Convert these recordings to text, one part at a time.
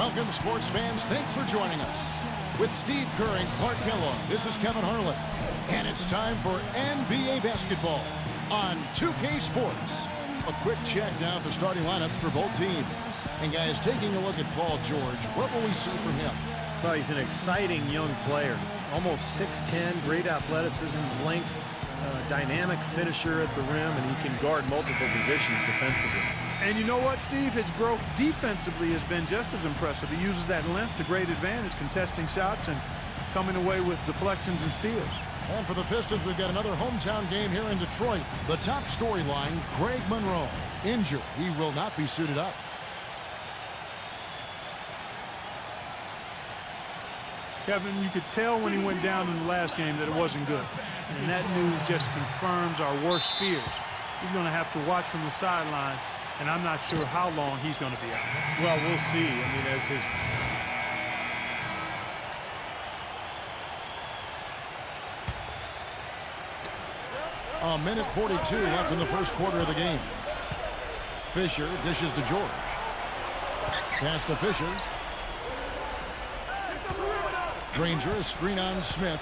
Welcome, sports fans. Thanks for joining us. With Steve Kerr and Clark Kellogg, this is Kevin Harlan. And it's time for NBA basketball on 2K Sports. A quick check now at the starting lineups for both teams. And guys, taking a look at Paul George, what will we see from him? Well, he's an exciting young player. Almost 6'10", great athleticism, length, dynamic finisher at the rim, and he can guard multiple positions defensively. And you know what, Steve? His growth defensively has been just as impressive. He uses that length to great advantage, contesting shots and coming away with deflections and steals. And for the Pistons, we've got another hometown game here in Detroit. The top storyline, Greg Monroe, injured. He will not be suited up. Kevin, you could tell when he went down in the last game that it wasn't good. And that news just confirms our worst fears. He's going to have to watch from the sideline, and I'm not sure how long he's going to be out. Well, we'll see. I mean, as his... A minute 42 left in the first quarter of the game. Fisher dishes to George. Pass to Fisher. Granger, a screen on Smith.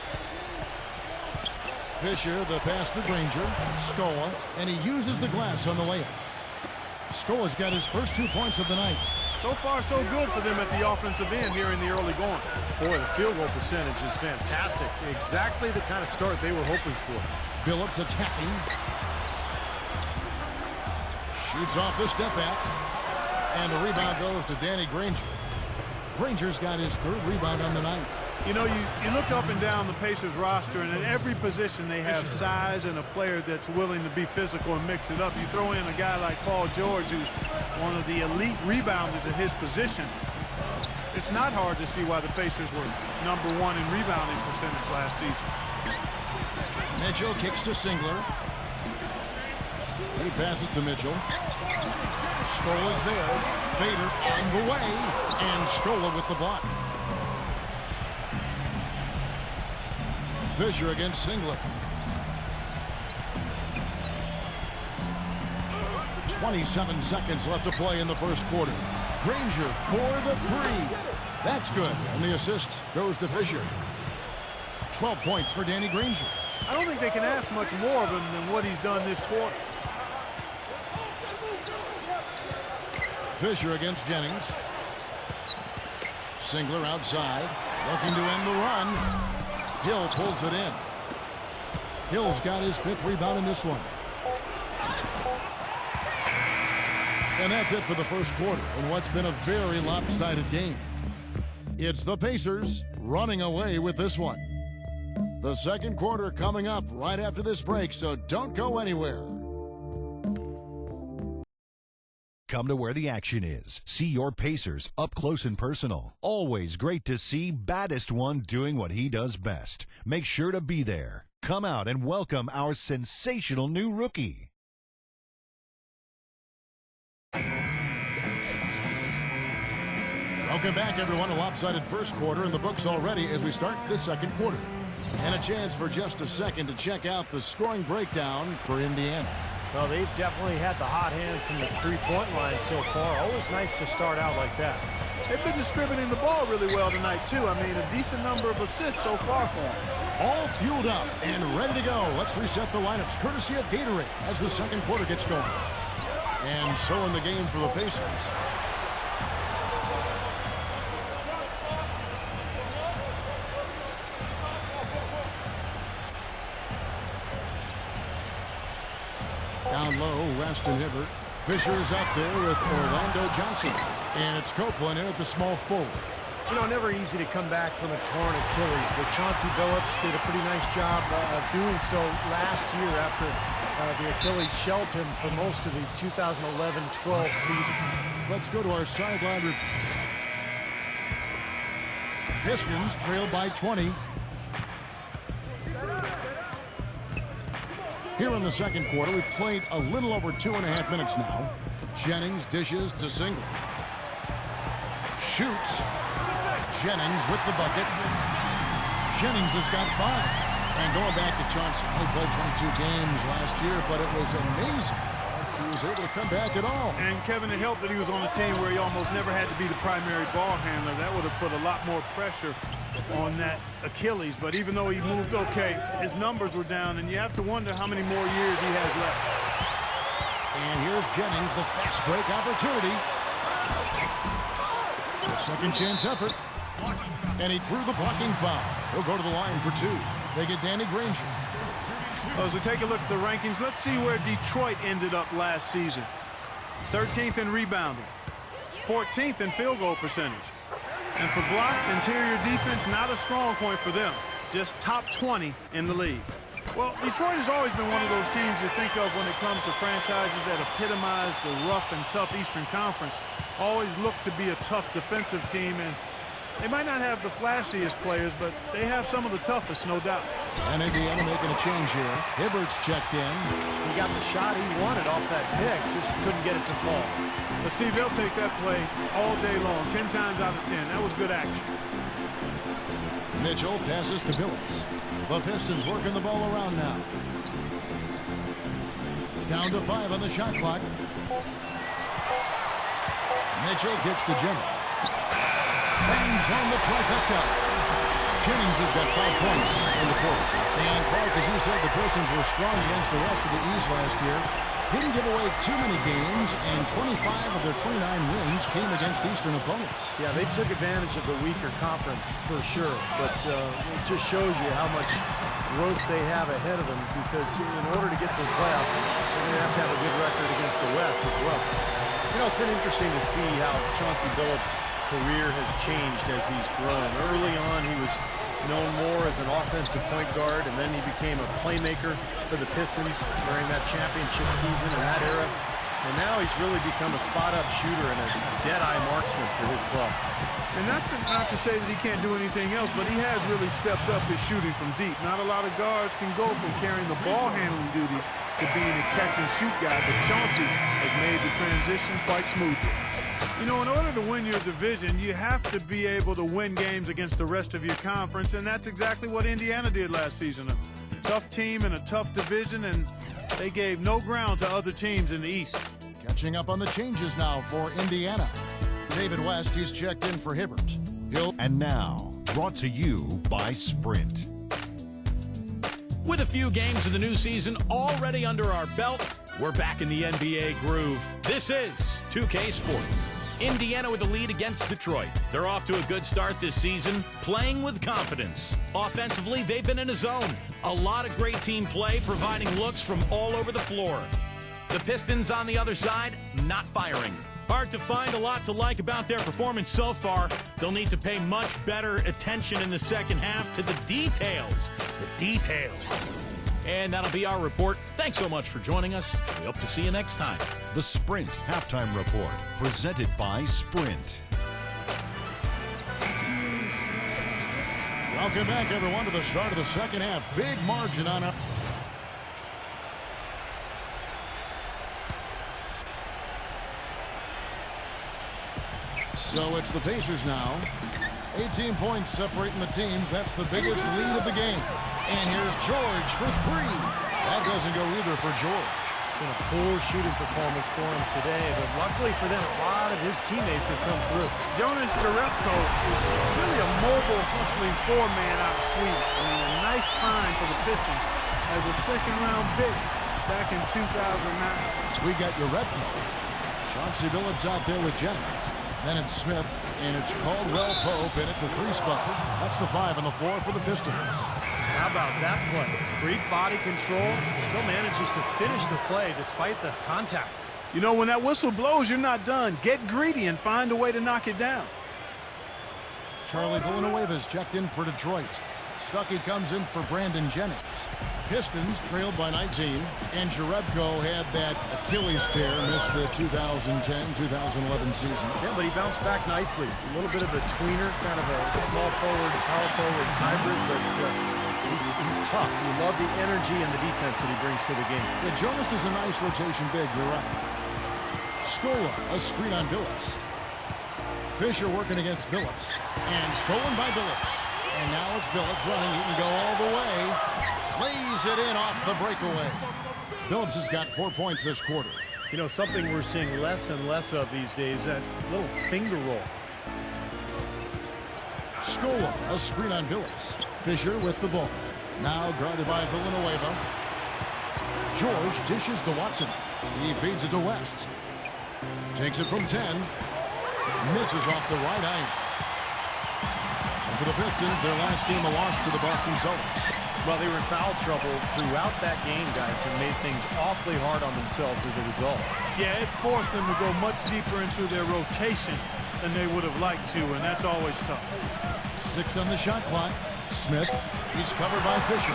Fisher, the pass to Granger. Scola, and he uses the glass on the layup. Scola's got his first 2 points of the night. So far, so good for them at the offensive end here in the early going. Boy, the field goal percentage is fantastic. Exactly the kind of start they were hoping for. Billups attacking. Shoots off the step back. And the rebound goes to Danny Granger. Granger's got his third rebound on the night. You know, you look up and down the Pacers roster, and in every position they have size and a player that's willing to be physical and mix it up. You throw in a guy like Paul George, who's one of the elite rebounders at his position. It's not hard to see why the Pacers were #1 in rebounding percentage last season. Mitchell kicks to Singler. He passes to Mitchell. Scola's there. Fader on the way. And Scola with the block. Fisher against Singler. 27 seconds left to play in the first quarter. Granger for the three. That's good. And the assist goes to Fisher. 12 points for Danny Granger. I don't think they can ask much more of him than what he's done this quarter. Fisher against Jennings. Singler outside, looking to end the run. Hill pulls it in. Hill's got his 5th rebound in this one. And that's it for the first quarter in what's been a very lopsided game. It's the Pacers running away with this one. The second quarter coming up right after this break, so don't go anywhere. Come to where the action is. See your Pacers up close and personal. Always great to see baddest one doing what he does best. Make sure to be there. Come out and welcome our sensational new rookie. Welcome back, everyone. A lopsided first quarter in the books already as we start this second quarter. And a chance for just a second to check out the scoring breakdown for Indiana. Well, they've definitely had the hot hand from the three-point line so far. Always nice to start out like that. They've been distributing the ball really well tonight, too. I mean, a decent number of assists so far for them. All fueled up and ready to go. Let's reset the lineups, courtesy of Gatorade, as the second quarter gets going. And so in the game for the Pacers. Down low, Weston Hibbert. Fisher is out there with Orlando Johnson. And it's Copeland in at the small forward. You know, never easy to come back from a torn Achilles, but Chauncey Billups did a pretty nice job of doing so last year after the Achilles shelled him for most of the 2011-12 season. Let's go to our sideline. Pistons trail by 20. Here in the second quarter, we've played a little over 2.5 minutes now. Jennings dishes to Singler. Shoots. Jennings with the bucket. Jennings has got 5. And going back to Chauncey, he played 22 games last year, but it was amazing. He was was able to come back at all. And Kevin, it helped that he was on a team where he almost never had to be the primary ball handler. That would have put a lot more pressure on that Achilles. But even though he moved okay, his numbers were down, and you have to wonder how many more years he has left. And here's Jennings, the fast break opportunity. A second chance effort. And he drew the blocking foul. He'll go to the line for 2. They get Danny Granger. Well, as we take a look at the rankings, let's see where Detroit ended up last season. 13th in rebounding, 14th in field goal percentage. And for blocks, interior defense, not a strong point for them. Just top 20 in the league. Well, Detroit has always been one of those teams you think of when it comes to franchises that epitomize the rough and tough Eastern Conference. Always look to be a tough defensive team, and they might not have the flashiest players, but they have some of the toughest, no doubt. And Indiana making a change here. Hibbert's checked in. He got the shot he wanted off that pick, just couldn't get it to fall. But Steve, they'll take that play all day long, 10 times out of 10. That was good action. Mitchell passes to Billups. The Pistons working the ball around now. Down to 5 on the shot clock. Mitchell gets to Jennings. Bangs home the trifecta. Jennings has got 5 points in the quarter. And Clark, as you said, the Pistons were strong against the rest of the East last year. Didn't give away too many games, and 25 of their 29 wins came against Eastern opponents. Yeah, they took advantage of the weaker conference for sure, but it just shows you how much growth they have ahead of them, because in order to get to the playoffs, they're going to have a good record against the West as well. You know, it's been interesting to see how Chauncey Billups' career has changed as he's grown. Early on, he was known more as an offensive point guard, and then he became a playmaker for the Pistons during that championship season in that era. And now he's really become a spot-up shooter and a dead-eye marksman for his club. And that's not to say that he can't do anything else, but he has really stepped up his shooting from deep. Not a lot of guards can go from carrying the ball handling duties to being a catch-and-shoot guy, but Chauncey has made the transition quite smoothly. You know, in order to win your division, you have to be able to win games against the rest of your conference, and that's exactly what Indiana did last season. A tough team in a tough division, and they gave no ground to other teams in the East. Catching up on the changes now for Indiana. David West, he's checked in for Hibbert. And now, brought to you by Sprint. With a few games of the new season already under our belt, we're back in the NBA groove. This is 2K Sports. Indiana with the lead against Detroit. They're off to a good start this season, playing with confidence. Offensively, they've been in a zone. A lot of great team play, providing looks from all over the floor. The Pistons on the other side, not firing. Hard to find a lot to like about their performance so far. They'll need to pay much better attention in the second half to the details. The details. And that'll be our report. Thanks so much for joining us. We hope to see you next time. The Sprint Halftime Report, presented by Sprint. Welcome back, everyone, to the start of the second half. Big margin on up. So it's the Pacers now. 18 points separating the teams. That's the biggest lead of the game. And here's George for 3. That doesn't go either for George. Been a poor shooting performance for him today, but luckily for them, a lot of his teammates have come through. Jonas Jerebko is really a mobile, hustling 4-man out of Sweden. I mean, a nice find for the Pistons as a second-round pick back in 2009. We got Jerebko. Chauncey Billups out there with Jennings. Then it's Smith, and it's Caldwell Pope in at the 3 spot. That's the 5 on the floor for the Pistons. How about that play? Great body control. Still manages to finish the play despite the contact. You know, when that whistle blows, you're not done. Get greedy and find a way to knock it down. Charlie Villanueva's checked in for Detroit. Stuckey comes in for Brandon Jennings. Pistons trailed by 19, and Jerebko had that Achilles tear, missed the 2010-2011 season. Yeah, but he bounced back nicely. A little bit of a tweener, kind of a small forward, power forward hybrid, but he's tough. You love the energy and the defense that he brings to the game. Yeah, Jonas is a nice rotation big, you're right. Scola, a screen on Billups. Fisher working against Billups, and stolen by Billups. And now it's Billups running. He can go all the way. Lays it in off the breakaway. Billups has got 4 points this quarter. You know, something we're seeing less and less of these days, that little finger roll. Scola, a screen on Billups. Fisher with the ball. Now guarded by Villanueva. George dishes to Watson. He feeds it to West. Takes it from 10. Misses off the right iron. So for the Pistons, their last game a loss to the Boston Celtics. Well, they were in foul trouble throughout that game, guys, and made things awfully hard on themselves as a result. Yeah, it forced them to go much deeper into their rotation than they would have liked to, and that's always tough. 6 on the shot clock. Smith, he's covered by Fisher.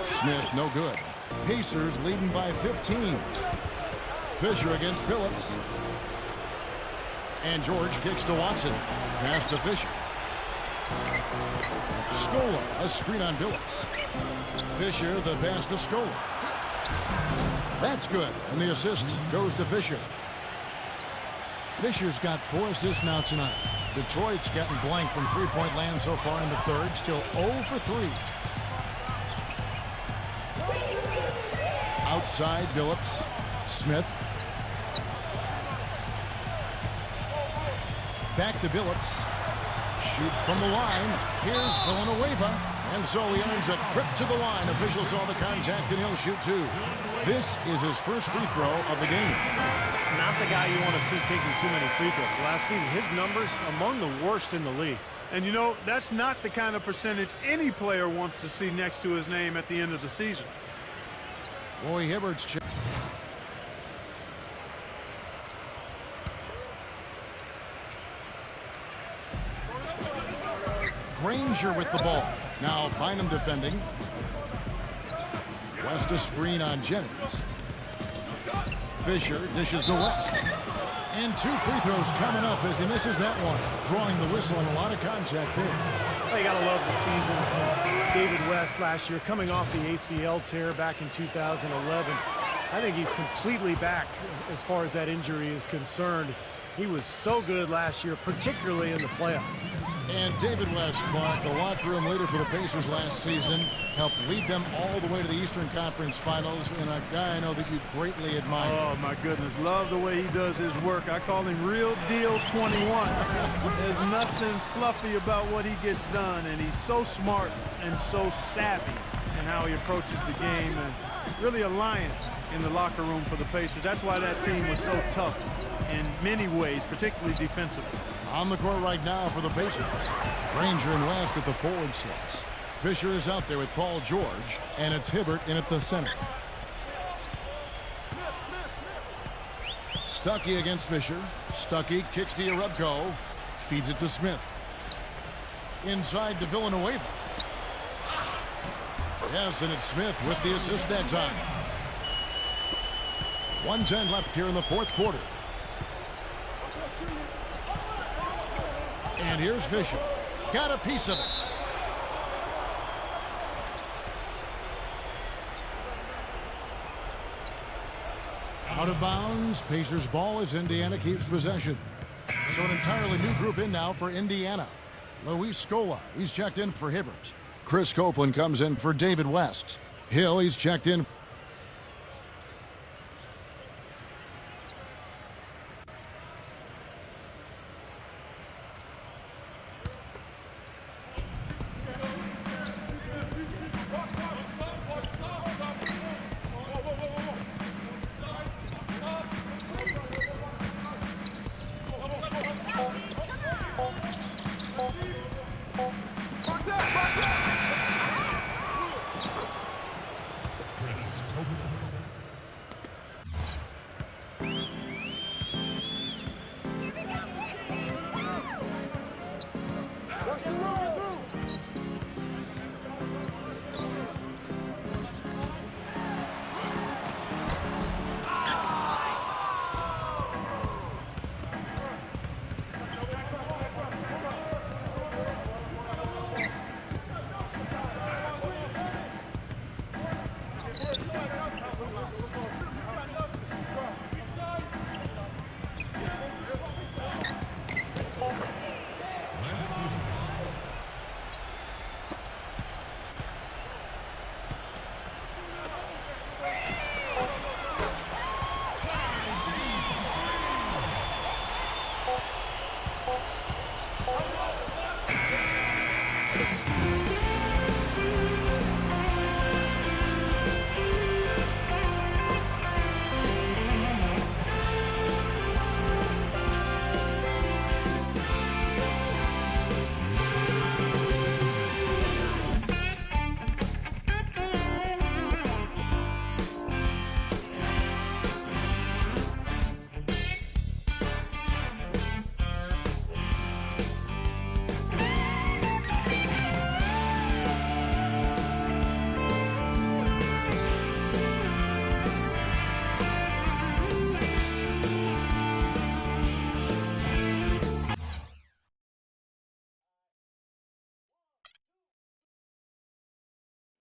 Smith, no good. Pacers leading by 15. Fisher against Billups. And George kicks to Watson. Pass to Fisher. Scola, a screen on Billups. Fisher, the pass to Scola. That's good, and the assist goes to Fisher. Fisher's got 4 assists now tonight. Detroit's gotten blank from three-point land so far in the third, still 0 for 3. Outside, Billups. Smith. Back to Billups. Shoots from the line. Here's Villanueva. And so he earns a trip to the line. Official saw the contact, and he'll shoot 2. This is his first free throw of the game. Not the guy you want to see taking too many free throws. Last season, his numbers among the worst in the league. And you know, that's not the kind of percentage any player wants to see next to his name at the end of the season. Roy Hibbert's Granger with the ball. Now Bynum defending. West a screen on Jennings. Fisher dishes to West. And 2 free throws coming up as he misses that one. Drawing the whistle and a lot of contact there. Well, you got to love the season from David West last year, coming off the ACL tear back in 2011. I think he's completely back as far as that injury is concerned. He was so good last year, particularly in the playoffs. And David West, Clark, the locker room leader for the Pacers last season, helped lead them all the way to the Eastern Conference Finals, and a guy I know that you greatly admire. Oh, my goodness. Love the way he does his work. I call him Real Deal 21. There's nothing fluffy about what he gets done, and he's so smart and so savvy in how he approaches the game, and really a lion in the locker room for the Pacers. That's why that team was so tough in many ways, particularly defensively. On the court right now for the Pacers. Granger and West at the forward slots. Fisher is out there with Paul George, and it's Hibbert in at the center. Stuckey against Fisher. Stuckey kicks to Jerebko. Feeds it to Smith. Inside to Villanueva. Yes, and it's Smith with the assist that time. 1:10 left here in the fourth quarter. And here's Fisher. Got a piece of it. Out of bounds. Pacers ball as Indiana keeps possession. So an entirely new group in now for Indiana. Luis Scola, he's checked in for Hibbert. Chris Copeland comes in for David West. Hill, he's checked in.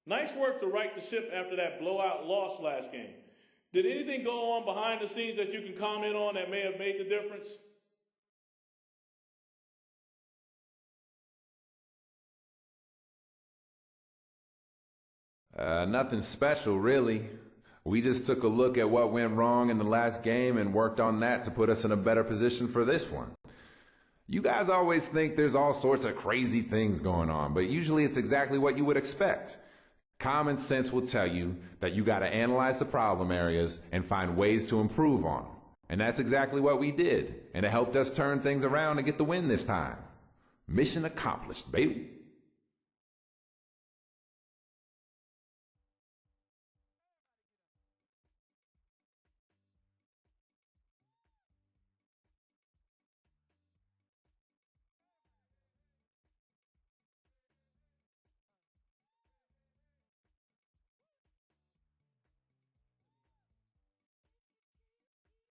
Nice work to right the ship after that blowout loss last game. Did anything go on behind the scenes that you can comment on that may have made the difference? Nothing special, really. We just took a look at what went wrong in the last game and worked on that to put us in a better position for this one. You guys always think there's all sorts of crazy things going on, but usually it's exactly what you would expect. Common sense will tell you that you got to analyze the problem areas and find ways to improve on them. And that's exactly what we did, and it helped us turn things around and get the win this time. Mission accomplished, baby.